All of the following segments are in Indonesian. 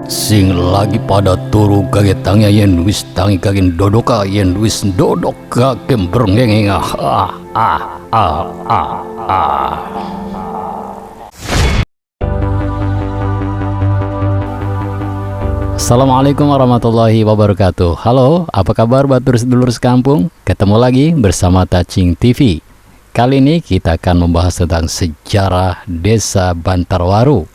Sing lagi pada turu kaget tangnya yen wis tangi kagen dodoka yen wis dodok kagen berngengeng Assalamualaikum warahmatullahi wabarakatuh. Halo, apa kabar batur-sedulur sekampung? Ketemu lagi bersama Tacing TV. Kali ini kita akan membahas tentang sejarah Desa Bantarwaru.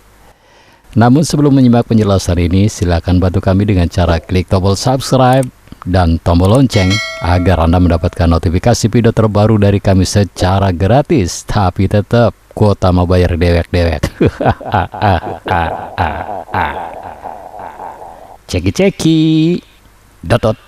Namun sebelum menyimak penjelasan ini, silakan bantu kami dengan cara klik tombol subscribe dan tombol lonceng agar Anda mendapatkan notifikasi video terbaru dari kami secara gratis. Tapi tetap kuota mau bayar dewek-dewek. Ceki-ceki. Dot.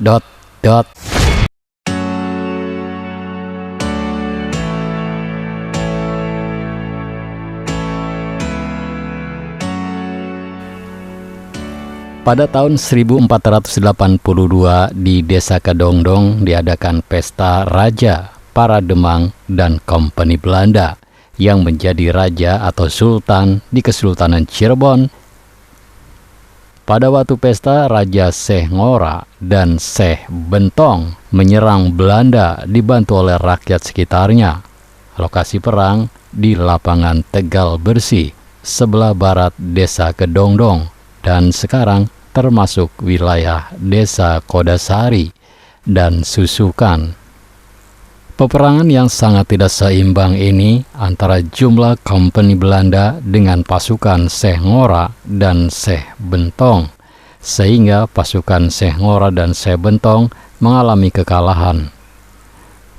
Pada tahun 1482 di Desa Kedongdong diadakan pesta Raja Parademang dan Kompeni Belanda yang menjadi raja atau sultan di Kesultanan Cirebon. Pada waktu pesta, Raja Syekh Ngora dan Syekh Bentong menyerang Belanda dibantu oleh rakyat sekitarnya. Lokasi perang di lapangan Tegal Bersih sebelah barat Desa Kedongdong dan sekarang termasuk wilayah Desa Kodasari dan Susukan. Peperangan yang sangat tidak seimbang ini antara jumlah Kompeni Belanda dengan pasukan Syekh Ngora dan Syekh Bentong, sehingga pasukan Syekh Ngora dan Syekh Bentong mengalami kekalahan.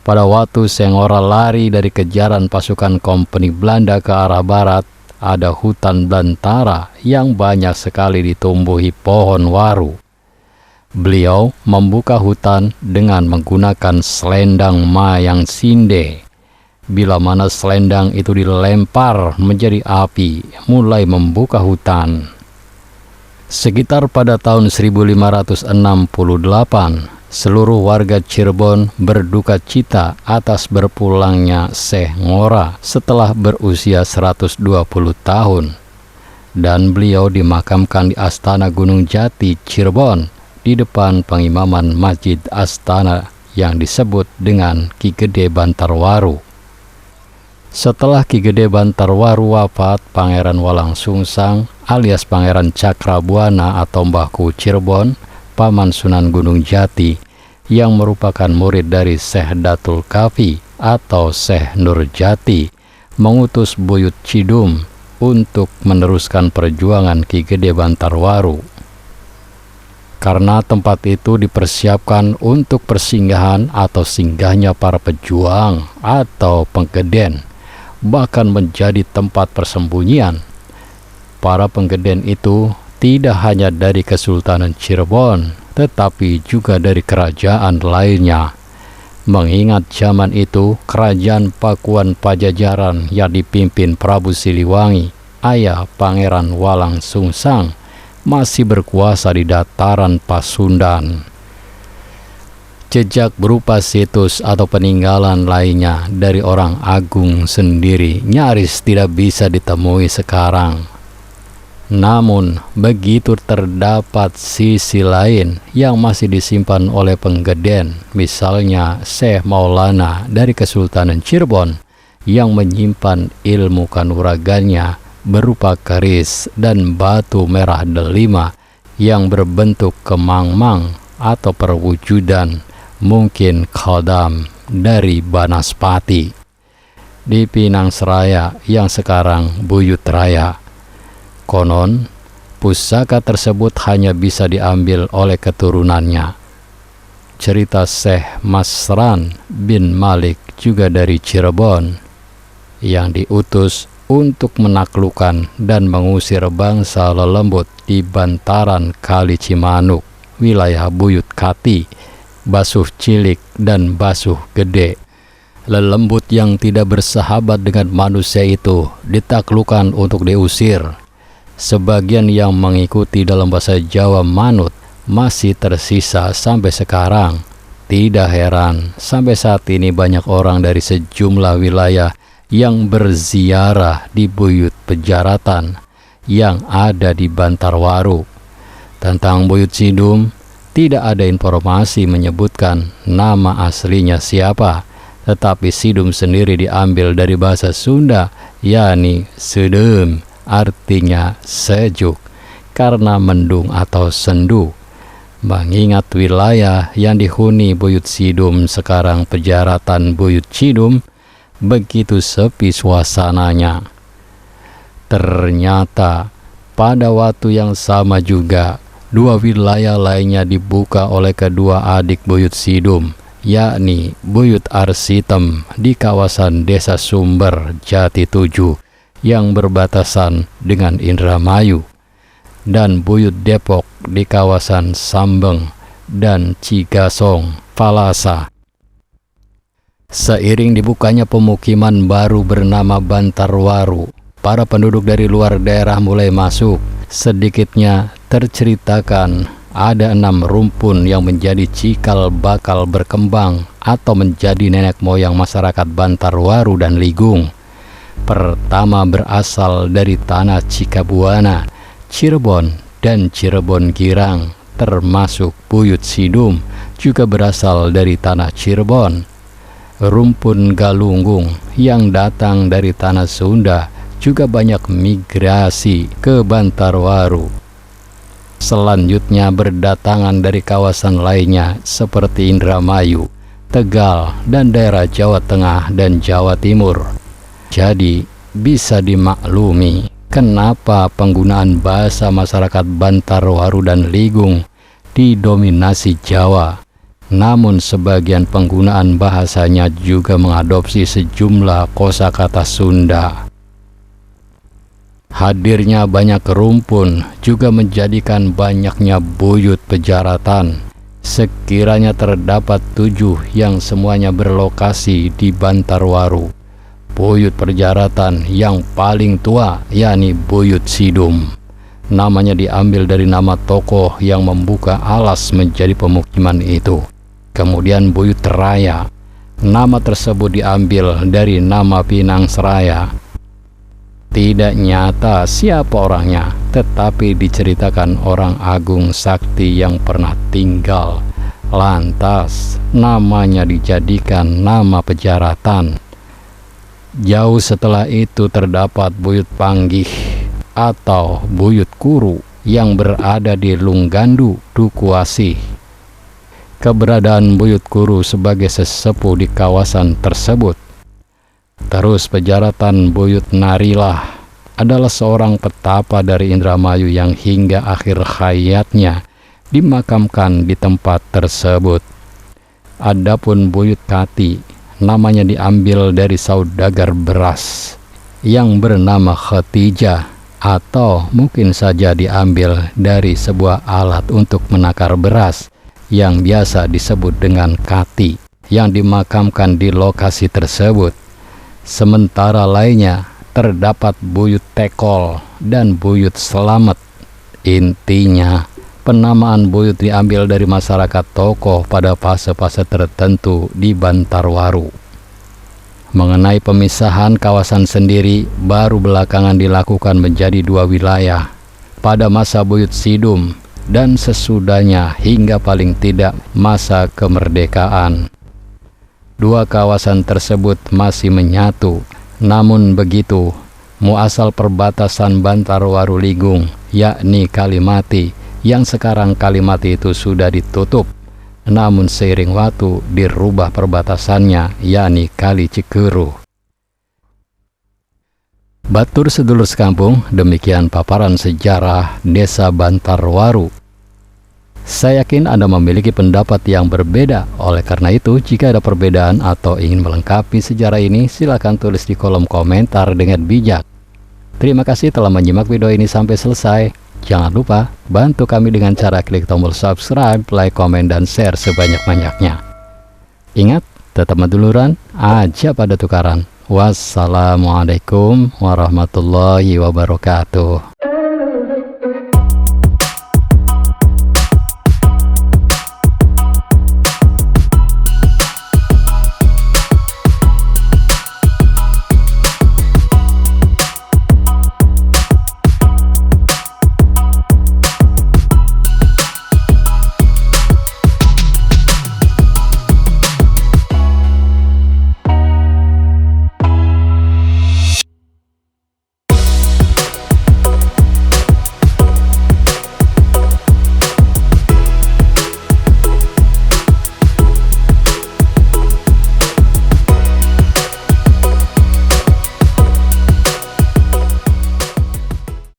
Pada waktu Syekh Ngora lari dari kejaran pasukan Kompeni Belanda ke arah barat, ada hutan belantara yang banyak sekali ditumbuhi pohon waru. Beliau membuka hutan dengan menggunakan selendang mayang sinde. Bila mana selendang itu dilempar menjadi api, mulai membuka hutan. Sekitar pada tahun 1568, seluruh warga Cirebon berduka cita atas berpulangnya Syekh Ngora setelah berusia 120 tahun. Dan beliau dimakamkan di Astana Gunung Jati, Cirebon, di depan pengimaman Masjid Astana yang disebut dengan Ki Gede Bantarwaru. Setelah Ki Gede Bantarwaru wafat, Pangeran Walang Sungsang alias Pangeran Cakrabuana atau Mbahku Cirebon, Paman Sunan Gunung Jati, yang merupakan murid dari Syekh Datul Kafi atau Syekh Nurjati, mengutus Buyut Cidum untuk meneruskan perjuangan Ki Gede Bantarwaru. Karena tempat itu dipersiapkan untuk persinggahan atau singgahnya para pejuang atau penggeden, bahkan menjadi tempat persembunyian. Para penggeden itu tidak hanya dari Kesultanan Cirebon, tetapi juga dari kerajaan lainnya. Mengingat zaman itu, kerajaan Pakuan Pajajaran yang dipimpin Prabu Siliwangi, ayah Pangeran Walang Sungsang, masih berkuasa di dataran Pasundan. Jejak berupa situs atau peninggalan lainnya dari orang agung sendiri nyaris tidak bisa ditemui sekarang. Namun, begitu terdapat sisi lain yang masih disimpan oleh penggeden, misalnya Syekh Maulana dari Kesultanan Cirebon yang menyimpan ilmu kanuragannya berupa keris dan batu merah delima yang berbentuk kemang-mang atau perwujudan mungkin khodam dari Banaspati di Pinang Seraya yang sekarang Buyut Raya. Konon, pusaka tersebut hanya bisa diambil oleh keturunannya. Cerita Syekh Masran bin Malik juga dari Cirebon yang diutus untuk menaklukkan dan mengusir bangsa lelembut di bantaran Kali Cimanuk, wilayah Buyut Kati, Basuh Cilik dan Basuh Gede. Lelembut yang tidak bersahabat dengan manusia itu ditaklukkan untuk diusir. Sebagian yang mengikuti dalam bahasa Jawa manut masih tersisa sampai sekarang. Tidak heran sampai saat ini banyak orang dari sejumlah wilayah yang berziarah di Buyut Pejaratan yang ada di Bantarwaru. Tentang Buyut Sidum, tidak ada informasi menyebutkan nama aslinya siapa, tetapi Sidum sendiri diambil dari bahasa Sunda, yakni sedem, artinya sejuk, karena mendung atau sendu. Mengingat wilayah yang dihuni Buyut Sidum sekarang Pejaratan Buyut Sidum, begitu sepi suasananya. Ternyata pada waktu yang sama juga, dua wilayah lainnya dibuka oleh kedua adik Buyut Sidum, yakni Buyut Arsitem di kawasan Desa Sumber Jati 7 yang berbatasan dengan Indramayu, dan Buyut Depok di kawasan Sambeng dan Cigasong, Palasa. Seiring dibukanya pemukiman baru bernama Bantarwaru, para penduduk dari luar daerah mulai masuk. Sedikitnya terceritakan ada 6 rumpun yang menjadi cikal bakal berkembang atau menjadi nenek moyang masyarakat Bantarwaru dan Ligung. Pertama berasal dari tanah Cikabuana, Cirebon, dan Cirebon Girang, termasuk Buyut Sidum juga berasal dari tanah Cirebon. Rumpun Galunggung yang datang dari tanah Sunda juga banyak migrasi ke Bantarwaru. Selanjutnya berdatangan dari kawasan lainnya seperti Indramayu, Tegal, dan daerah Jawa Tengah dan Jawa Timur. Jadi bisa dimaklumi kenapa penggunaan bahasa masyarakat Bantarwaru dan Ligung didominasi Jawa. Namun sebagian penggunaan bahasanya juga mengadopsi sejumlah kosakata Sunda. Hadirnya banyak rumpun juga menjadikan banyaknya buyut pejaratan. Sekiranya terdapat 7 yang semuanya berlokasi di Bantarwaru. Buyut pejaratan yang paling tua yakni Buyut Sidum. Namanya diambil dari nama tokoh yang membuka alas menjadi pemukiman itu. Kemudian Buyut Raya, nama tersebut diambil dari nama Pinang Seraya. Tidak nyata siapa orangnya, tetapi diceritakan orang agung sakti yang pernah tinggal. Lantas namanya dijadikan nama pejaratan. Jauh setelah itu terdapat Buyut Panggih atau Buyut Kuru yang berada di Lunggandu, Duku Asih. Keberadaan Buyut Kuru sebagai sesepuh di kawasan tersebut. Terus pejaratan Buyut Narilah adalah seorang petapa dari Indramayu yang hingga akhir hayatnya dimakamkan di tempat tersebut. Adapun Buyut Kati, namanya diambil dari saudagar beras yang bernama Khatijah, atau mungkin saja diambil dari sebuah alat untuk menakar beras yang biasa disebut dengan kati, yang dimakamkan di lokasi tersebut. Sementara lainnya terdapat Buyut Tekol dan Buyut Selamet. Intinya, penamaan buyut diambil dari masyarakat tokoh pada fase-fase tertentu di Bantarwaru. Mengenai pemisahan kawasan sendiri, baru belakangan dilakukan menjadi 2 wilayah. Pada masa Buyut Sidum dan sesudahnya hingga paling tidak masa kemerdekaan. 2 kawasan tersebut masih menyatu. Namun begitu, muasal perbatasan Bantarwaru Ligung, yakni Kalimati, yang sekarang Kalimati itu sudah ditutup. Namun seiring waktu dirubah perbatasannya, yakni Kali Cikeru. Batur sedulur sekampung, demikian paparan sejarah Desa Bantarwaru. Saya yakin Anda memiliki pendapat yang berbeda. Oleh karena itu, jika ada perbedaan atau ingin melengkapi sejarah ini, silakan tulis di kolom komentar dengan bijak. Terima kasih telah menyimak video ini sampai selesai. Jangan lupa bantu kami dengan cara klik tombol subscribe, like, komen, dan share sebanyak-banyaknya. Ingat, tetap meduluran aja pada tukaran. Wassalamualaikum warahmatullahi wabarakatuh.